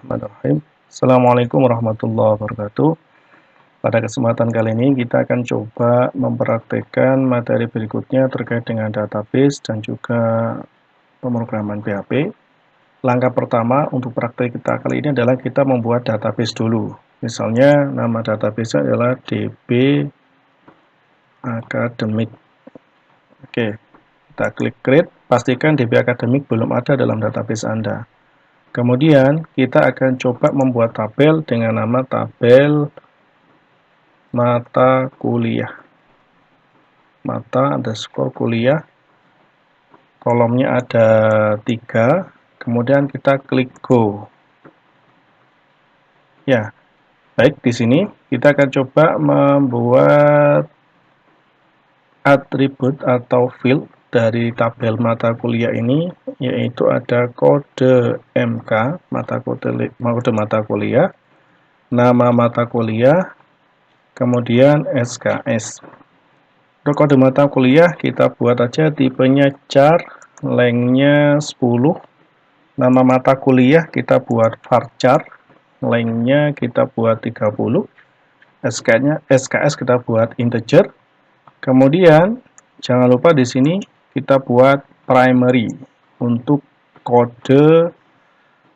Bismillahirrahmanirrahim. Assalamualaikum warahmatullahi wabarakatuh. Pada kesempatan kali ini kita akan coba mempraktekkan materi berikutnya terkait dengan database dan juga pemrograman PHP. Langkah pertama untuk praktek kita kali ini adalah kita membuat database dulu. Misalnya nama database adalah DB Academic. Oke, kita klik create, pastikan DB Academic belum ada dalam database Anda. Kemudian kita akan coba membuat tabel dengan nama tabel mata kuliah. Mata underscore kuliah. Kolomnya ada 3. Kemudian kita klik go. Ya, baik, di sini kita akan coba membuat atribut atau field dari tabel mata kuliah ini, yaitu ada kode MK, kode mata kuliah, nama mata kuliah, kemudian SKS. Untuk kode mata kuliah kita buat aja tipenya char, lengthnya 10. Nama mata kuliah kita buat varchar, lengthnya kita buat 30. SKS kita buat integer. Kemudian jangan lupa di sini kita buat primary untuk kode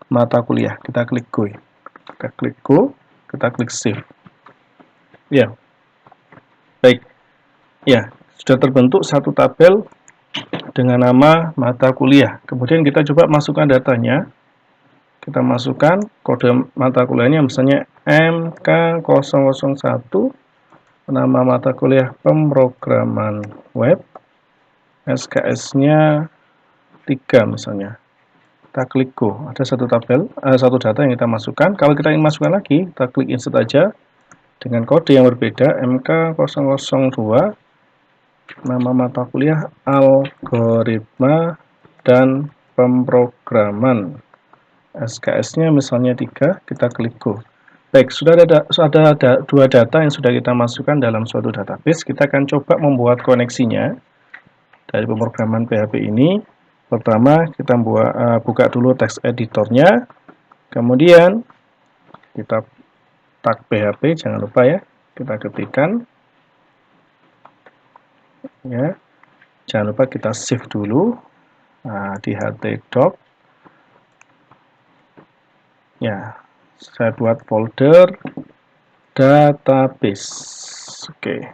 mata kuliah. Kita klik go. Kita klik go, kita klik save. Ya. Baik. Ya, sudah terbentuk satu tabel dengan nama mata kuliah. Kemudian kita coba masukkan datanya. Kita masukkan kode mata kuliahnya misalnya MK001, nama mata kuliah pemrograman web, SKS-nya 3 misalnya. Kita klik go. Ada satu tabel, satu data yang kita masukkan. Kalau kita ingin masukkan lagi, kita klik insert aja dengan kode yang berbeda MK002, nama mata kuliah algoritma dan pemrograman. SKS-nya misalnya 3, kita klik go. Baik, sudah ada dua data yang sudah kita masukkan dalam suatu database. Kita akan coba membuat koneksinya dari pemrograman PHP ini. Pertama, kita buka dulu text editornya. Kemudian, kita tag PHP, jangan lupa ya. Kita ketikkan. Ya, jangan lupa kita save dulu. Nah, di htdoc. Ya, saya buat folder database. Oke.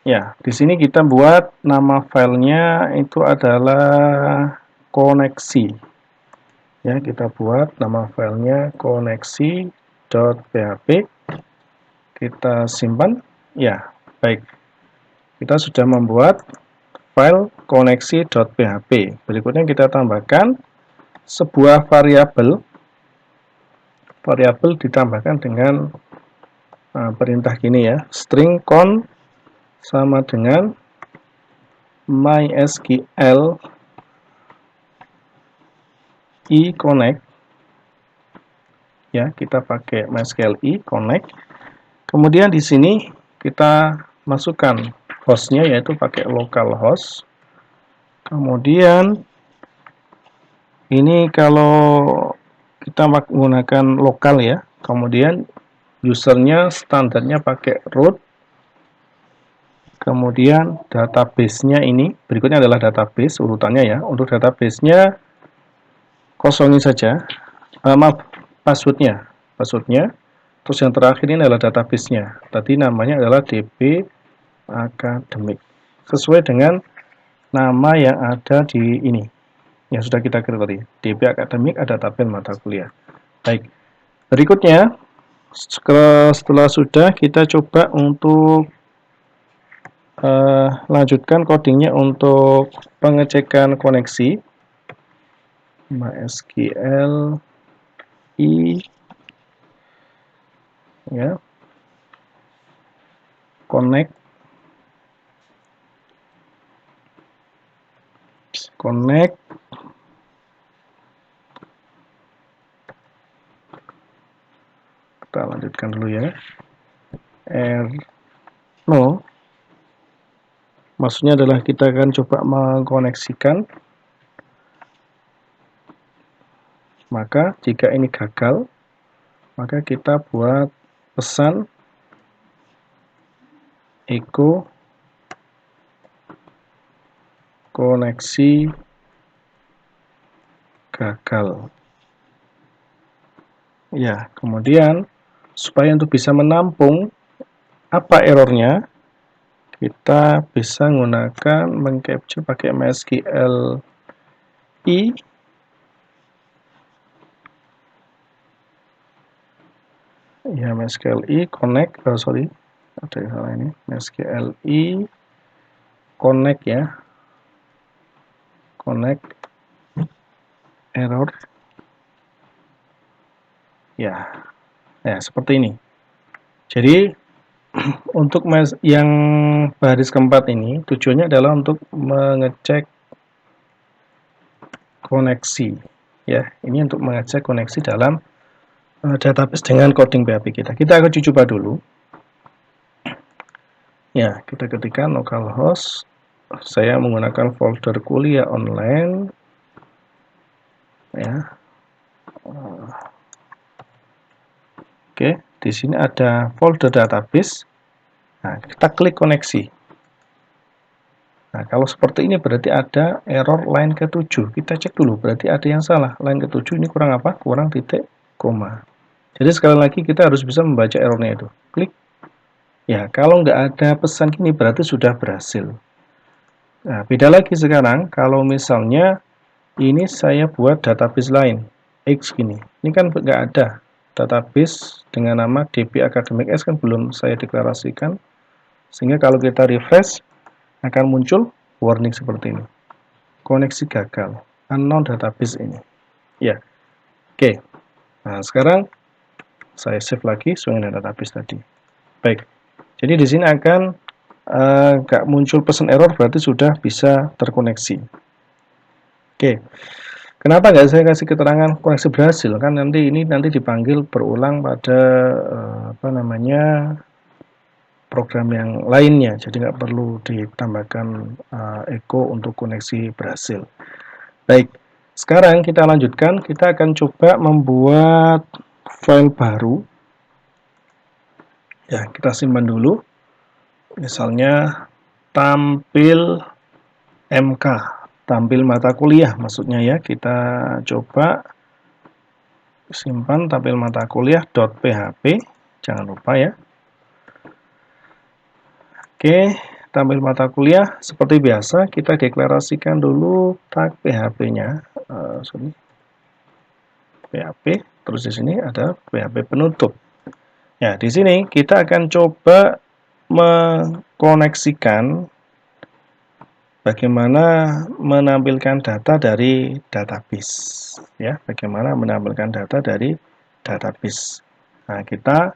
Ya, di sini kita buat nama filenya itu adalah koneksi. Ya, kita buat nama filenya koneksi.php. Kita simpan. Ya, baik. Kita sudah membuat file koneksi.php. Berikutnya kita tambahkan sebuah variabel. Variabel ditambahkan dengan perintah gini ya, string con sama dengan mysql connect. Ya, kita pakai mysql connect. Kemudian di sini kita masukkan hostnya, yaitu pakai localhost. Kemudian ini kalau kita menggunakan lokal ya, kemudian usernya standarnya pakai root. Kemudian database-nya ini, berikutnya adalah database urutannya ya. Untuk database-nya kosongin saja. Maaf, passwordnya. Terus yang terakhir ini adalah database-nya. Tadi namanya adalah DB Academic. Sesuai dengan nama yang ada di ini. Yang sudah kita create tadi. DB Academic ada tabel mata kuliah. Baik. Berikutnya, setelah sudah, kita coba untuk lanjutkan codingnya untuk pengecekan koneksi. MySQL ya, connect kita lanjutkan dulu ya. No, maksudnya adalah kita akan coba mengkoneksikan Maka jika ini gagal, maka kita buat pesan echo koneksi gagal. Ya, kemudian supaya untuk bisa menampung apa errornya, kita bisa menggunakan mengcapture pakai MySQL ya, MySQL connect, ada yang salah ini, MySQL connect ya, connect error ya, seperti ini. Jadi untuk yang baris keempat ini tujuannya adalah untuk mengecek koneksi ya, ini untuk mengecek koneksi dalam database dengan coding PHP kita. Kita akan coba dulu. Ya, kita ketikkan localhost. Saya menggunakan folder kuliah online. Ya. Oke, di sini ada folder database. Nah, kita klik koneksi. Nah, kalau seperti ini berarti ada error line ke-7. Kita cek dulu, berarti ada yang salah. Line ke-7 ini kurang apa? Kurang titik koma. Jadi sekali lagi kita harus bisa membaca errornya itu. Klik. Ya, kalau nggak ada pesan gini berarti sudah berhasil. Nah, beda lagi sekarang kalau misalnya ini saya buat database lain, X gini. Ini kan nggak ada database dengan nama DB Academic X kan belum saya deklarasikan. Sehingga kalau kita refresh akan muncul warning seperti ini. Koneksi gagal, unknown database ini. Ya, oke. Nah, sekarang saya save lagi sesuai dengan database tadi. Baik. Jadi di sini akan nggak muncul pesan error berarti sudah bisa terkoneksi. Oke, kenapa nggak saya kasih keterangan koneksi berhasil? Kan nanti dipanggil berulang pada program yang lainnya, jadi nggak perlu ditambahkan echo untuk koneksi berhasil. Baik, sekarang kita lanjutkan. Kita akan coba membuat file baru. Ya, kita simpan dulu. Misalnya tampil MK, tampil mata kuliah maksudnya ya. Kita coba simpan tampil mata kuliah.php, jangan lupa ya. Oke, tampil mata kuliah seperti biasa kita deklarasikan dulu tag PHP-nya. PHP, terus di sini ada PHP penutup. Ya, di sini kita akan coba mengkoneksikan bagaimana menampilkan data dari database. Ya, bagaimana menampilkan data dari database. Nah, kita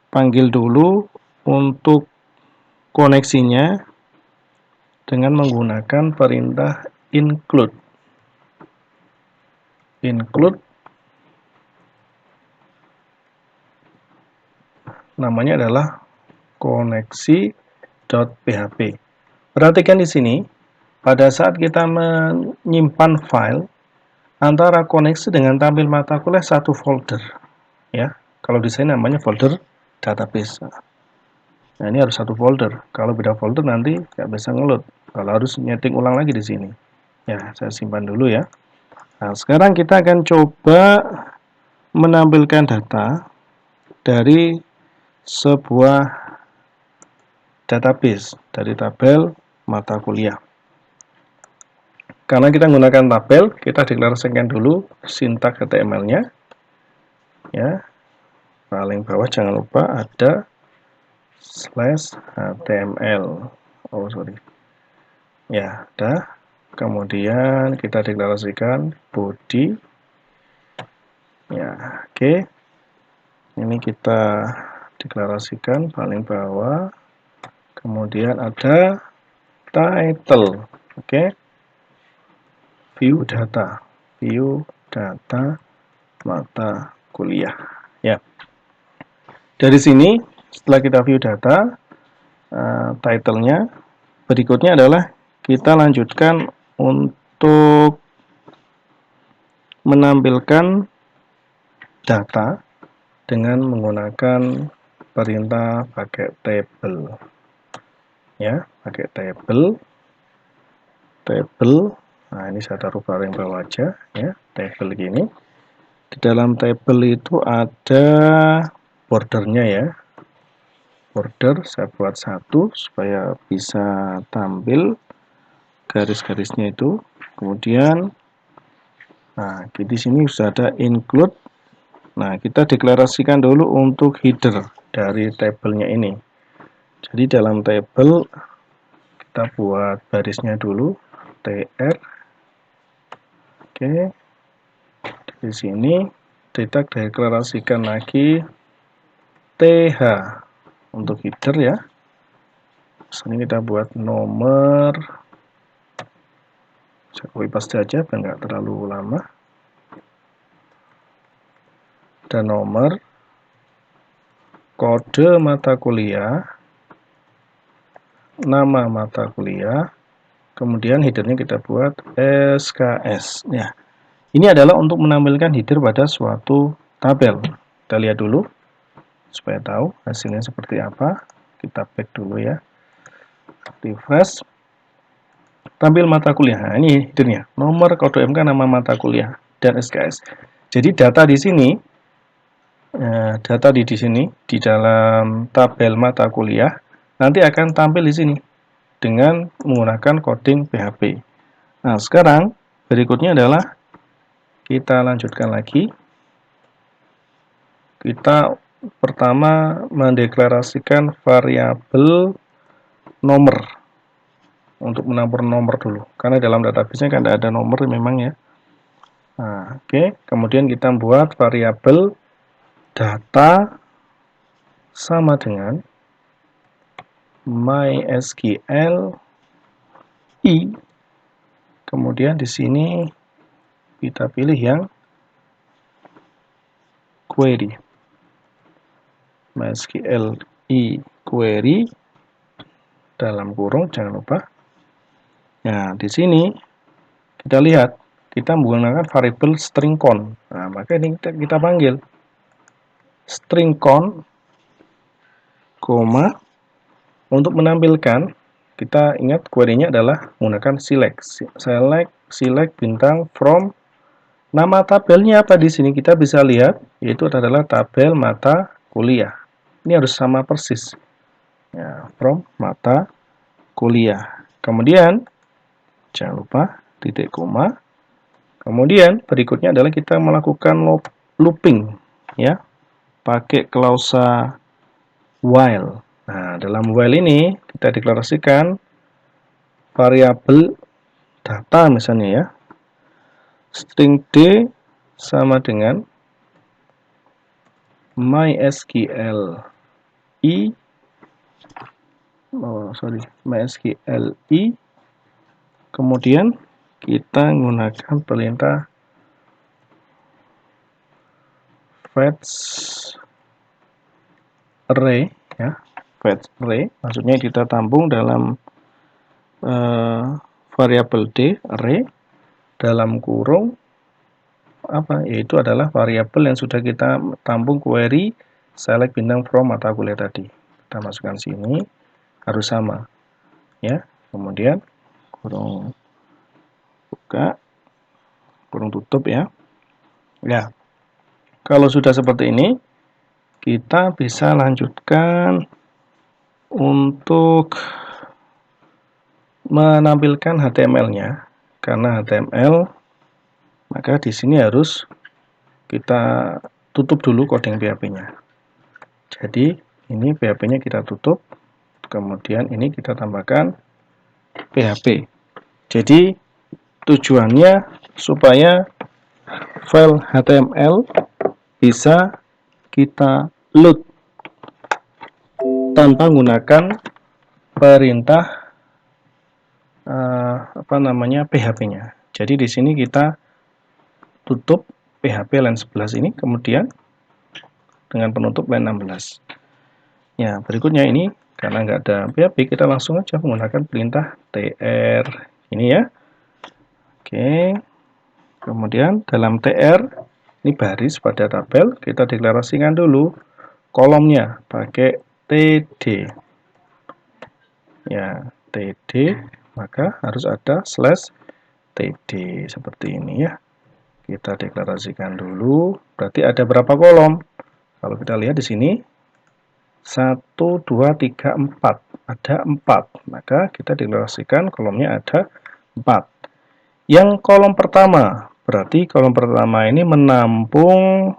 panggil dulu untuk koneksinya dengan menggunakan perintah include. Include namanya adalah koneksi.php. Perhatikan di sini, pada saat kita menyimpan file, antara koneksi dengan tampil mata kuliah satu folder. Ya, kalau di sini namanya folder database. Nah, ini harus satu folder. Kalau beda folder nanti nggak bisa ngeload. Kalau harus nyeting ulang lagi di sini. Ya, saya simpan dulu ya. Nah, sekarang kita akan coba menampilkan data dari sebuah database, dari tabel mata kuliah. Karena kita menggunakan tabel, kita deklarasikan dulu sintaks HTML-nya. Ya, paling bawah jangan lupa ada /html. Ya, ada. Kemudian kita deklarasikan body. Ya, oke. Ini kita deklarasikan paling bawah. Kemudian ada title. Oke. View data mata kuliah. Ya. Dari sini setelah kita view data, title-nya, berikutnya adalah kita lanjutkan untuk menampilkan data dengan menggunakan perintah pakai table. Ya, pakai table. Nah, ini saya taruh paling bawah aja ya, table gini. Di dalam table itu ada bordernya ya. Border saya buat satu supaya bisa tampil garis-garisnya itu. Kemudian nah, di sini sudah ada include. Nah, kita deklarasikan dulu untuk header dari tabelnya ini. Jadi dalam table kita buat barisnya dulu tr. Oke. Di sini kita deklarasikan lagi th untuk header ya. Sini kita buat nomor. Saya copy paste aja biar nggak terlalu lama. Dan nomor kode mata kuliah, nama mata kuliah, kemudian headernya kita buat SKS. Ya, ini adalah untuk menampilkan header pada suatu tabel. Kita lihat dulu supaya tahu hasilnya seperti apa. Kita back dulu ya. Refresh. Tampil mata kuliah. Nah, ini headernya. Nomor kode MK, nama mata kuliah, dan SKS. Jadi data di sini. Data di sini di dalam tabel mata kuliah nanti akan tampil di sini dengan menggunakan coding PHP. Nah, sekarang berikutnya adalah kita lanjutkan lagi. Kita pertama mendeklarasikan variabel nomor untuk menampung nomor dulu, karena dalam database-nya kan ada nomor memang ya. Nah, oke. Kemudian kita buat variabel data sama dengan MySQL i. Kemudian di sini kita pilih yang query. MySQL i query dalam kurung, jangan lupa. Nah, di sini kita lihat kita menggunakan variabel string count. Nah, maka ini kita panggil string count, koma. Untuk menampilkan, kita ingat query-nya adalah menggunakan select bintang from. Nama tabelnya apa di sini kita bisa lihat, yaitu adalah tabel mata kuliah. Ini harus sama persis. Ya, from mata kuliah. Kemudian jangan lupa titik koma. Kemudian berikutnya adalah kita melakukan looping ya, pakai klausa while. Nah, dalam while ini kita deklarasikan variabel data misalnya ya. String D sama dengan MySQL i MySQL i. Kemudian kita menggunakan perintah fetch array ya. Fetch array maksudnya kita tampung dalam variabel D array dalam kurung apa, yaitu adalah variabel yang sudah kita tampung query select bintang from mata kuliah tadi. Kita masukkan sini, harus sama ya. Kemudian kurung buka, kurung tutup ya. Ya, kalau sudah seperti ini kita bisa lanjutkan untuk menampilkan HTML-nya. Karena HTML, maka di sini harus kita tutup dulu coding PHP-nya. Jadi ini PHP-nya kita tutup, kemudian ini kita tambahkan PHP. Jadi tujuannya supaya file HTML bisa kita load tanpa menggunakan perintah PHP-nya. Jadi di sini kita tutup PHP line 11 ini, kemudian dengan penutup line 16. Ya, berikutnya ini karena nggak ada PHP, kita langsung aja menggunakan perintah tr ini ya. Oke, Kemudian dalam TR, ini baris pada tabel, kita deklarasikan dulu kolomnya pakai TD. Ya, TD, maka harus ada slash TD seperti ini ya. Kita deklarasikan dulu, berarti ada berapa kolom? Kalau kita lihat di sini 1, 2, 3, 4. Ada 4. Maka kita deklarasikan kolomnya ada 4. Yang kolom pertama, berarti kolom pertama ini menampung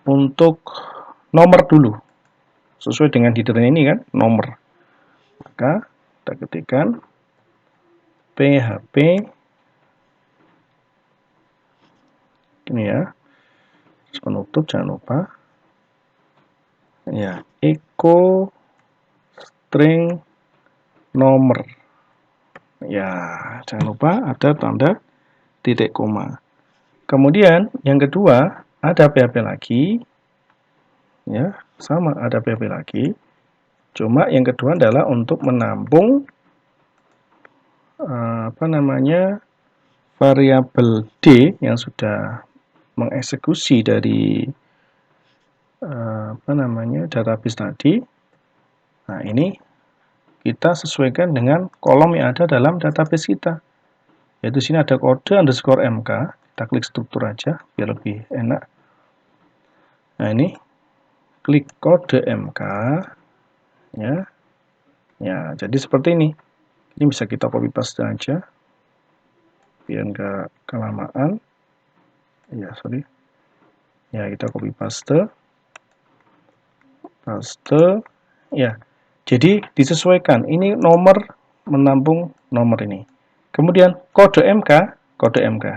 untuk nomor dulu. Sesuai dengan header ini kan, nomor. Maka kita ketikkan PHP ini ya. Terus penutup jangan lupa. Ya, echo string nomor. Ya, jangan lupa ada tanda titik koma. Kemudian yang kedua ada PHP lagi. Ya, sama ada PHP lagi. Cuma yang kedua adalah untuk menampung variabel D yang sudah mengeksekusi dari database tadi. Nah, ini kita sesuaikan dengan kolom yang ada dalam database kita. Yaitu sini ada kode underscore MK. Kita klik struktur aja biar lebih enak. Nah, ini klik kode MK ya. Ya, jadi seperti ini. Ini bisa kita copy paste aja biar enggak kelamaan. Ya, sorry. Ya, kita copy paste. Ya. Jadi disesuaikan. Ini nomor menampung nomor ini. Kemudian kode MK.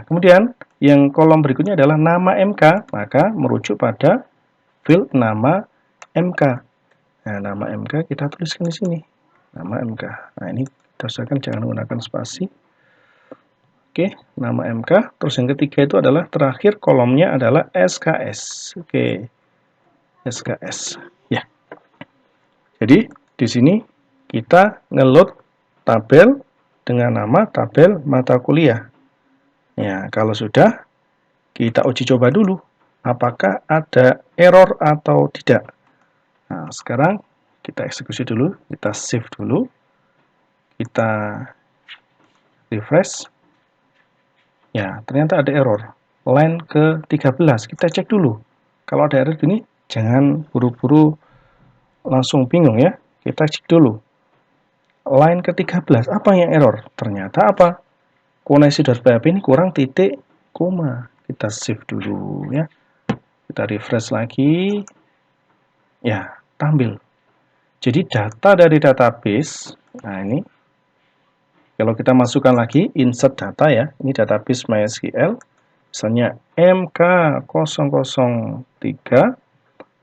Kemudian yang kolom berikutnya adalah nama MK, maka merujuk pada field nama MK. Nah, nama MK kita tuliskan di sini. Nama MK. Nah, ini kita usahakan jangan menggunakan spasi. Oke, nama MK. Terus yang ketiga itu adalah terakhir kolomnya adalah SKS. Oke, SKS. Ya. Jadi di sini kita ngeload tabel dengan nama tabel mata kuliah. Ya, kalau sudah kita uji coba dulu apakah ada error atau tidak. Nah, sekarang kita eksekusi dulu, kita save dulu. Kita refresh. Ya, ternyata ada error. Line ke-13. Kita cek dulu. Kalau ada error gini, jangan buru-buru langsung bingung ya. Kita cek dulu. Line ke-13, apa yang error? Ternyata apa? Koneksi.php ini kurang titik koma. Kita save dulu ya. Kita refresh lagi. Ya, tampil. Jadi data dari database, nah ini kalau kita masukkan lagi insert data ya, ini database MySQL, misalnya MK003,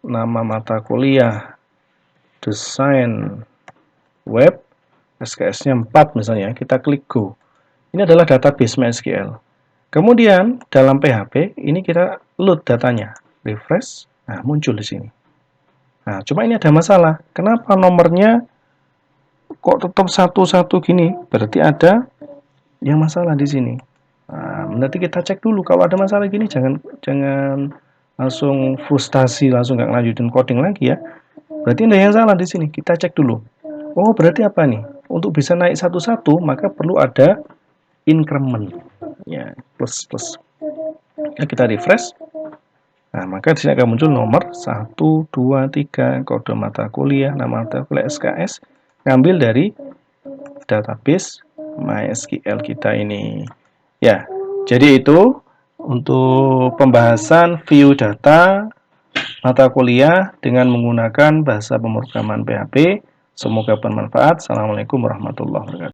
nama mata kuliah desain web, SKS-nya 4 misalnya, kita klik go. Ini adalah database MySQL. Kemudian dalam PHP ini kita load datanya, refresh, nah muncul di sini. Nah, cuma ini ada masalah. Kenapa nomornya kok tetap satu-satu gini? Berarti ada yang masalah di sini. Nah, nanti kita cek dulu. Kalau ada masalah gini, jangan langsung frustasi, langsung nggak lanjutin coding lagi ya. Berarti ada yang salah di sini. Kita cek dulu. Oh, berarti apa nih? Untuk bisa naik satu-satu, maka perlu ada increment. Ya, plus. Ya, kita refresh. Nah, maka di sini akan muncul nomor 1, 2, 3, kode mata kuliah, nama mata kuliah SKS, ngambil dari database MySQL kita ini. Ya, jadi itu untuk pembahasan view data mata kuliah dengan menggunakan bahasa pemrograman PHP. Semoga bermanfaat. Assalamualaikum warahmatullahi wabarakatuh.